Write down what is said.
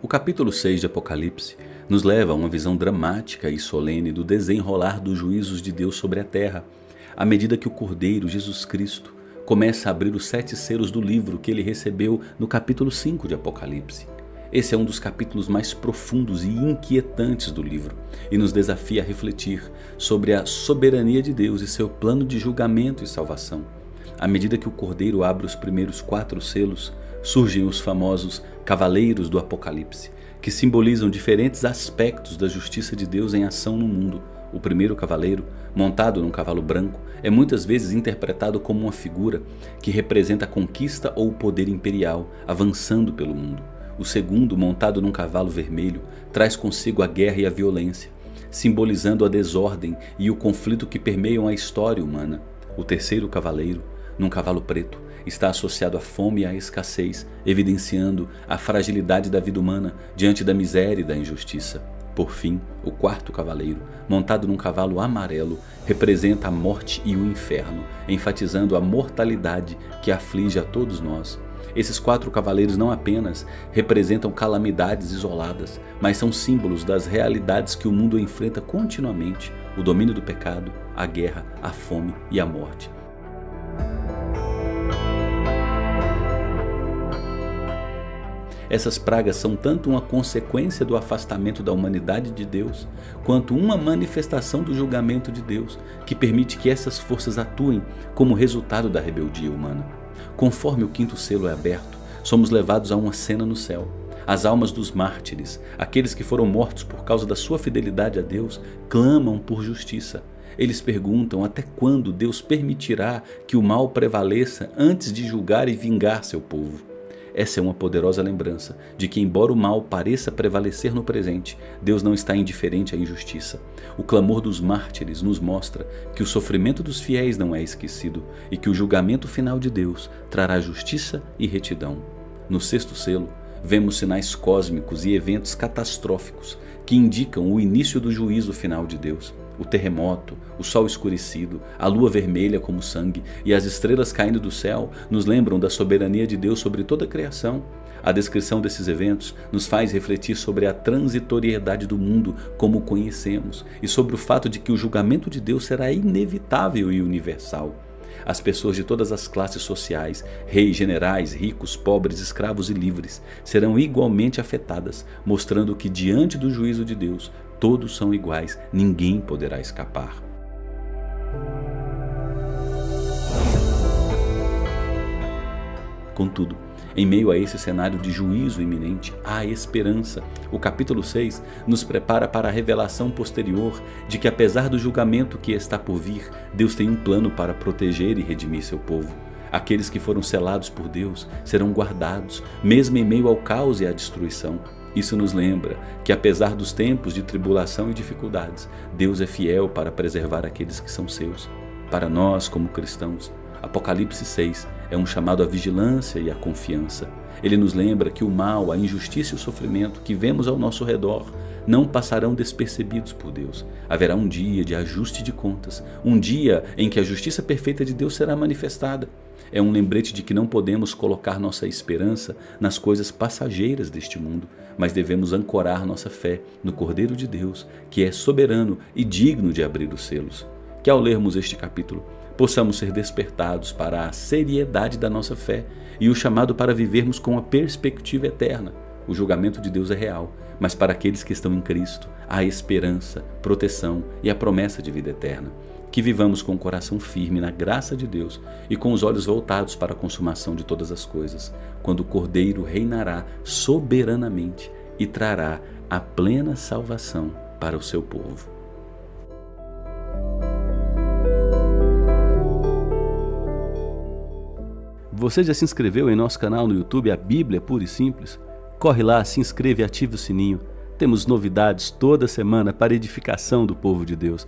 O capítulo 6 de Apocalipse nos leva a uma visão dramática e solene do desenrolar dos juízos de Deus sobre a terra, à medida que o Cordeiro, Jesus Cristo, começa a abrir os 7 selos do livro que ele recebeu no capítulo 5 de Apocalipse. Esse é um dos capítulos mais profundos e inquietantes do livro e nos desafia a refletir sobre a soberania de Deus e seu plano de julgamento e salvação. À medida que o Cordeiro abre os primeiros 4 selos, surgem os famosos Cavaleiros do Apocalipse, que simbolizam diferentes aspectos da justiça de Deus em ação no mundo. O primeiro cavaleiro, montado num cavalo branco, é muitas vezes interpretado como uma figura que representa a conquista ou o poder imperial, avançando pelo mundo. O segundo, montado num cavalo vermelho, traz consigo a guerra e a violência, simbolizando a desordem e o conflito que permeiam a história humana. O terceiro cavaleiro, num cavalo preto, está associado à fome e à escassez, evidenciando a fragilidade da vida humana diante da miséria e da injustiça. Por fim, o quarto cavaleiro, montado num cavalo amarelo, representa a morte e o inferno, enfatizando a mortalidade que aflige a todos nós. Esses 4 cavaleiros não apenas representam calamidades isoladas, mas são símbolos das realidades que o mundo enfrenta continuamente: o domínio do pecado, a guerra, a fome e a morte. Essas pragas são tanto uma consequência do afastamento da humanidade de Deus, quanto uma manifestação do julgamento de Deus, que permite que essas forças atuem como resultado da rebeldia humana. Conforme o 5º selo é aberto, somos levados a uma cena no céu. As almas dos mártires, aqueles que foram mortos por causa da sua fidelidade a Deus, clamam por justiça. Eles perguntam até quando Deus permitirá que o mal prevaleça antes de julgar e vingar seu povo. Essa é uma poderosa lembrança de que, embora o mal pareça prevalecer no presente, Deus não está indiferente à injustiça. O clamor dos mártires nos mostra que o sofrimento dos fiéis não é esquecido e que o julgamento final de Deus trará justiça e retidão. No 6º selo, vemos sinais cósmicos e eventos catastróficos que indicam o início do juízo final de Deus. O terremoto, o sol escurecido, a lua vermelha como sangue e as estrelas caindo do céu nos lembram da soberania de Deus sobre toda a criação. A descrição desses eventos nos faz refletir sobre a transitoriedade do mundo como o conhecemos e sobre o fato de que o julgamento de Deus será inevitável e universal. As pessoas de todas as classes sociais, reis, generais, ricos, pobres, escravos e livres, serão igualmente afetadas, mostrando que diante do juízo de Deus, todos são iguais, ninguém poderá escapar. Contudo, em meio a esse cenário de juízo iminente, há esperança. O capítulo 6 nos prepara para a revelação posterior de que, apesar do julgamento que está por vir, Deus tem um plano para proteger e redimir seu povo. Aqueles que foram selados por Deus serão guardados, mesmo em meio ao caos e à destruição. Isso nos lembra que, apesar dos tempos de tribulação e dificuldades, Deus é fiel para preservar aqueles que são seus. Para nós, como cristãos, Apocalipse 6 é um chamado à vigilância e à confiança. Ele nos lembra que o mal, a injustiça e o sofrimento que vemos ao nosso redor não passarão despercebidos por Deus. Haverá um dia de ajuste de contas, um dia em que a justiça perfeita de Deus será manifestada. É um lembrete de que não podemos colocar nossa esperança nas coisas passageiras deste mundo, mas devemos ancorar nossa fé no Cordeiro de Deus, que é soberano e digno de abrir os selos. Que ao lermos este capítulo, possamos ser despertados para a seriedade da nossa fé e o chamado para vivermos com a perspectiva eterna. O julgamento de Deus é real, mas para aqueles que estão em Cristo, há esperança, proteção e a promessa de vida eterna. Que vivamos com o coração firme na graça de Deus e com os olhos voltados para a consumação de todas as coisas, quando o Cordeiro reinará soberanamente e trará a plena salvação para o seu povo. Você já se inscreveu em nosso canal no YouTube, A Bíblia Pura e Simples? Corre lá, se inscreve e ative o sininho. Temos novidades toda semana para edificação do povo de Deus.